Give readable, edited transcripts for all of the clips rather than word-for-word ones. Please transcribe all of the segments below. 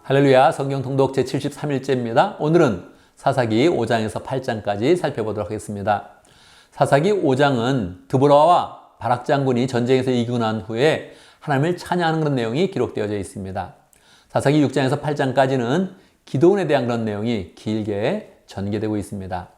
할렐루야, 성경 통독 제73일째입니다. 오늘은 사사기 5장에서 8장까지 살펴보도록 하겠습니다. 사사기 5장은 드보라와 바락 장군이 전쟁에서 이기고 난 후에 하나님을 찬양하는 그런 내용이 기록되어져 있습니다. 사사기 6장에서 8장까지는 기드온에 대한 그런 내용이 길게 전개되고 있습니다.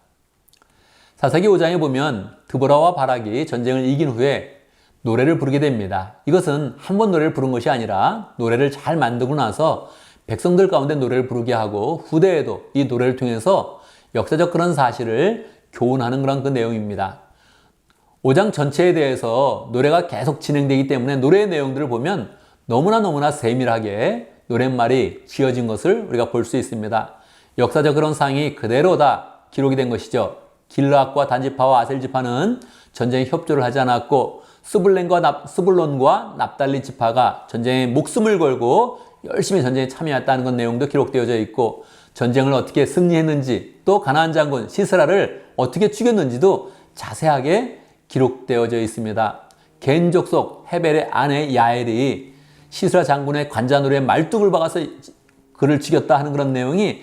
사사기 5장에 보면 드보라와 바락이 전쟁을 이긴 후에 노래를 부르게 됩니다. 이것은 한 번 노래를 부른 것이 아니라 노래를 잘 만들고 나서 백성들 가운데 노래를 부르게 하고 후대에도 이 노래를 통해서 역사적 그런 사실을 교훈하는 그런 그 내용입니다. 5장 전체에 대해서 노래가 계속 진행되기 때문에 노래의 내용들을 보면 너무나 세밀하게 노랫말이 지어진 것을 우리가 볼 수 있습니다. 역사적 그런 상황이 그대로 다 기록이 된 것이죠. 길르앗과 단지파와 아셀 지파는 전쟁에 협조를 하지 않았고 스불론과 납달리 지파가 전쟁에 목숨을 걸고 열심히 전쟁에 참여했다는 건 내용도 기록되어져 있고 전쟁을 어떻게 승리했는지 또 가나안 장군 시스라를 어떻게 죽였는지도 자세하게 기록되어져 있습니다. 겐 족속 헤벨의 아내 야엘이 시스라 장군의 관자놀이에 말뚝을 박아서 그를 죽였다 하는 그런 내용이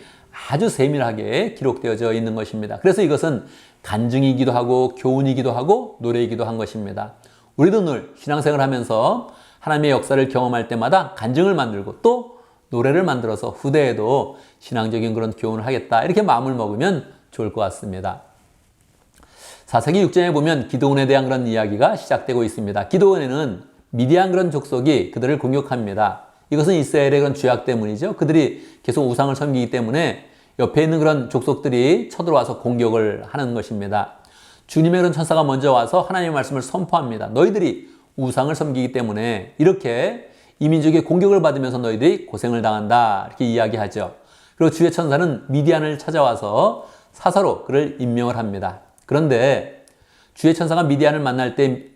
아주 세밀하게 기록되어져 있는 것입니다. 그래서 이것은 간증이기도 하고 교훈이기도 하고 노래이기도 한 것입니다. 우리도 늘 신앙생활을 하면서 하나님의 역사를 경험할 때마다 간증을 만들고 또 노래를 만들어서 후대에도 신앙적인 그런 교훈을 하겠다 이렇게 마음을 먹으면 좋을 것 같습니다. 사사기 6장에 보면 기드온에 대한 그런 이야기가 시작되고 있습니다. 기드온에는 미디안 그런 족속이 그들을 공격합니다. 이것은 이스라엘의 그런 죄악 때문이죠. 그들이 계속 우상을 섬기기 때문에 옆에 있는 그런 족속들이 쳐들어와서 공격을 하는 것입니다. 주님의 그런 천사가 먼저 와서 하나님의 말씀을 선포합니다. 너희들이 우상을 섬기기 때문에 이렇게 이민족의 공격을 받으면서 너희들이 고생을 당한다 이렇게 이야기하죠. 그리고 주의 천사는 미디안을 찾아와서 사사로 그를 임명을 합니다. 그런데 주의 천사가 미디안을 만날 때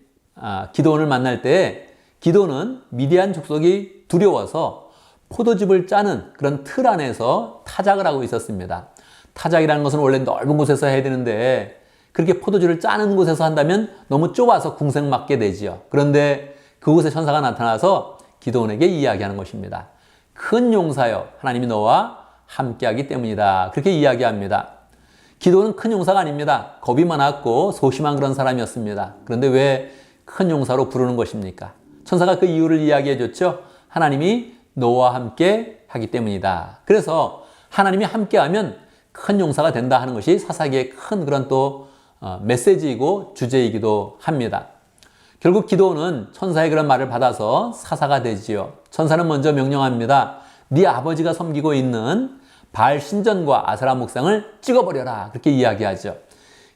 기드온을 만날 때 기드온은 미디안 족속이 두려워서 포도즙을 짜는 그런 틀 안에서 타작을 하고 있었습니다. 타작이라는 것은 원래 넓은 곳에서 해야 되는데 그렇게 포도주를 짜는 곳에서 한다면 너무 좁아서 궁색맞게 되지요. 그런데 그곳에 천사가 나타나서 기드온에게 이야기하는 것입니다. 큰 용사여, 하나님이 너와 함께하기 때문이다. 그렇게 이야기합니다. 기드온은 큰 용사가 아닙니다. 겁이 많았고 소심한 그런 사람이었습니다. 그런데 왜 큰 용사로 부르는 것입니까? 천사가 그 이유를 이야기해 줬죠. 하나님이 너와 함께 하기 때문이다. 그래서 하나님이 함께하면 큰 용사가 된다 하는 것이 사사기의 큰 그런 또 메시지이고 주제이기도 합니다. 결국 기드온은 천사의 그런 말을 받아서 사사가 되지요. 천사는 먼저 명령합니다. 네 아버지가 섬기고 있는 바알 신전과 아세라 목상을 찍어버려라. 그렇게 이야기하죠.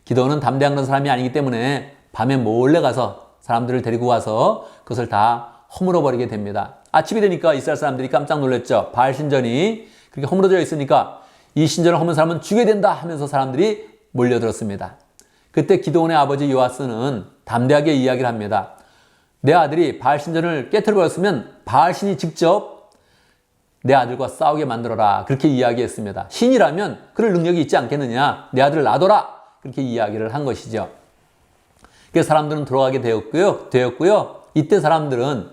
기드온은 담대한 그런 사람이 아니기 때문에 밤에 몰래 가서 사람들을 데리고 와서 그것을 다 허물어 버리게 됩니다. 아침이 되니까 이스라엘 사람들이 깜짝 놀랐죠. 바알 신전이 그렇게 허물어져 있으니까 이 신전을 허문 사람은 죽여야 된다 하면서 사람들이 몰려들었습니다. 그때 기드온의 아버지 요아스는 담대하게 이야기를 합니다. 내 아들이 바알 신전을 깨트려버렸으면 바알 신이 직접 내 아들과 싸우게 만들어라. 그렇게 이야기했습니다. 신이라면 그럴 능력이 있지 않겠느냐. 내 아들을 놔둬라. 그렇게 이야기를 한 것이죠. 그래서 사람들은 들어가게 되었고요. 이때 사람들은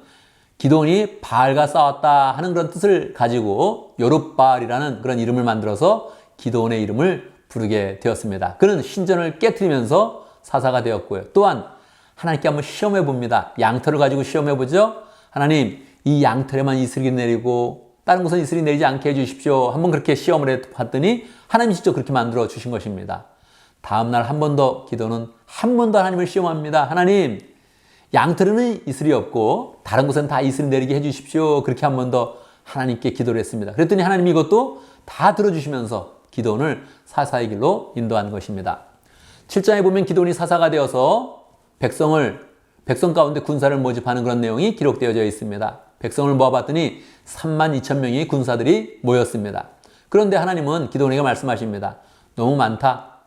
기드온이 바알과 싸웠다 하는 그런 뜻을 가지고 여룹바알이라는 그런 이름을 만들어서 기드온의 이름을 부르게 되었습니다. 그는 신전을 깨트리면서 사사가 되었고요. 또한 하나님께 한번 시험해 봅니다. 양털을 가지고 시험해 보죠. 하나님, 이 양털에만 이슬이 내리고 다른 곳은 이슬이 내리지 않게 해주십시오. 한번 그렇게 시험을 해봤더니 하나님이 직접 그렇게 만들어 주신 것입니다. 다음날 한 번 더 기도는 한 번 더 하나님을 시험합니다. 하나님, 양털에는 이슬이 없고 다른 곳은 다 이슬이 내리게 해주십시오. 그렇게 한 번 더 하나님께 기도를 했습니다. 그랬더니 하나님이 이것도 다 들어주시면서 기드온을 사사의 길로 인도한 것입니다. 7장에 보면 기드온이 사사가 되어서 백성 가운데 군사를 모집하는 그런 내용이 기록되어져 있습니다. 백성을 모아봤더니 32,000명의 군사들이 모였습니다. 그런데 하나님은 기드온에게 말씀하십니다. 너무 많다.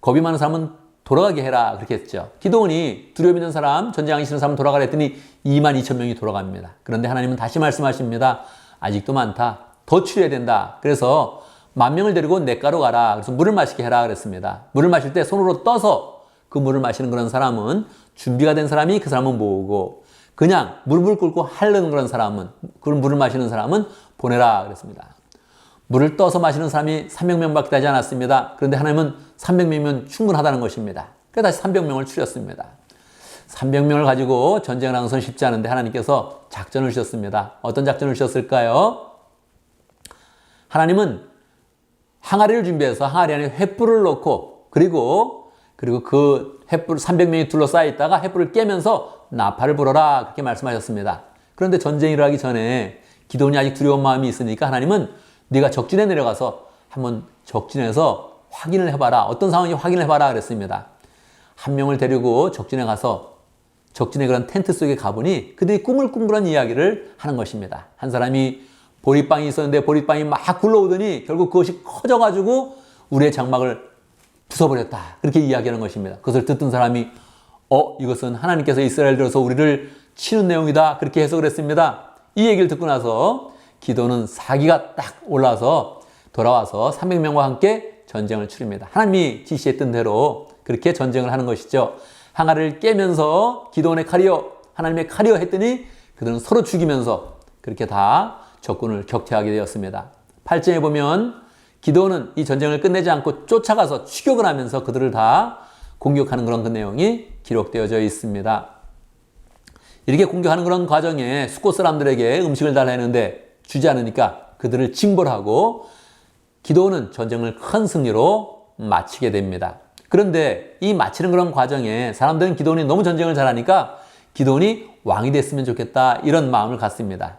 겁이 많은 사람은 돌아가게 해라. 그렇게 했죠. 기드온이 두려움 있는 사람, 전쟁하기 싫은 사람 돌아가라 했더니 22,000명이 돌아갑니다. 그런데 하나님은 다시 말씀하십니다. 아직도 많다. 더 추려야 된다. 그래서 10,000명을 데리고 냇가로 가라. 그래서 물을 마시게 해라 그랬습니다. 물을 마실 때 손으로 떠서 그 물을 마시는 그런 사람은 준비가 된 사람이 그 사람은 모으고 그냥 무릎을 꿇고 하려는 그런 사람은 그런 물을 마시는 사람은 보내라 그랬습니다. 물을 떠서 마시는 사람이 300명밖에 되지 않았습니다. 그런데 하나님은 300명이면 충분하다는 것입니다. 그래서 다시 300명을 추렸습니다. 300명을 가지고 전쟁을 하는 것은 쉽지 않은데 하나님께서 작전을 주셨습니다. 어떤 작전을 주셨을까요? 하나님은 항아리를 준비해서 항아리 안에 횃불을 넣고 그리고 그 횃불 300명이 둘러싸여 있다가 횃불을 깨면서 나팔을 불어라 그렇게 말씀하셨습니다. 그런데 전쟁이 일어나기 전에 기도원이 아직 두려운 마음이 있으니까 하나님은 네가 적진에 내려가서 한번 적진에서 확인을 해봐라. 어떤 상황인지 확인을 해봐라 그랬습니다. 한 명을 데리고 적진에 가서 적진의 그런 텐트 속에 가보니 그들이 꾸물꾸물한 이야기를 하는 것입니다. 한 사람이 보리빵이 있었는데 보리빵이 막 굴러오더니 결국 그것이 커져가지고 우리의 장막을 부숴버렸다. 그렇게 이야기하는 것입니다. 그것을 듣던 사람이 이것은 하나님께서 이스라엘 들어서 우리를 치는 내용이다. 그렇게 해석을 했습니다. 이 얘기를 듣고 나서 기도는 사기가 딱 올라서 돌아와서 300명과 함께 전쟁을 치릅니다. 하나님이 지시했던 대로 그렇게 전쟁을 하는 것이죠. 항아리를 깨면서 기도원의 칼이요 하나님의 칼이요 했더니 그들은 서로 죽이면서 그렇게 다 적군을 격퇴하게 되었습니다. 8장에 보면 기도원은 이 전쟁을 끝내지 않고 쫓아가서 추격을 하면서 그들을 다 공격하는 그런 그 내용이 기록되어져 있습니다. 이렇게 공격하는 그런 과정에 숫곳 사람들에게 음식을 달라 했는데 주지 않으니까 그들을 징벌하고 기도원은 전쟁을 큰 승리로 마치게 됩니다. 그런데 이 마치는 그런 과정에 사람들은 기도원이 너무 전쟁을 잘하니까 기도원이 왕이 됐으면 좋겠다 이런 마음을 갖습니다.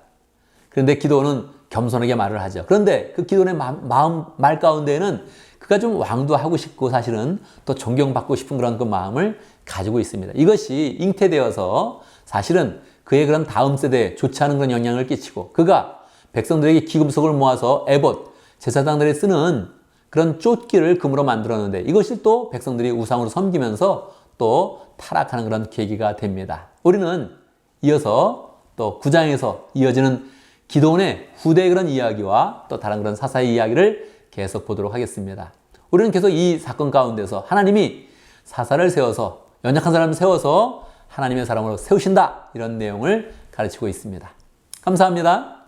그런데 기도원은 겸손하게 말을 하죠. 그런데 그 기도원의 말 가운데에는 그가 좀 왕도 하고 싶고 사실은 또 존경받고 싶은 그런 그 마음을 가지고 있습니다. 이것이 잉태되어서 사실은 그의 그런 다음 세대에 좋지 않은 그런 영향을 끼치고 그가 백성들에게 기금속을 모아서 에봇, 제사장들이 쓰는 그런 쫓기를 금으로 만들었는데 이것이 또 백성들이 우상으로 섬기면서 또 타락하는 그런 계기가 됩니다. 우리는 이어서 또 9장에서 이어지는 기도원의 후대의 그런 이야기와 또 다른 그런 사사의 이야기를 계속 보도록 하겠습니다. 우리는 계속 이 사건 가운데서 하나님이 사사를 세워서 연약한 사람을 세워서 하나님의 사람으로 세우신다 이런 내용을 가르치고 있습니다. 감사합니다.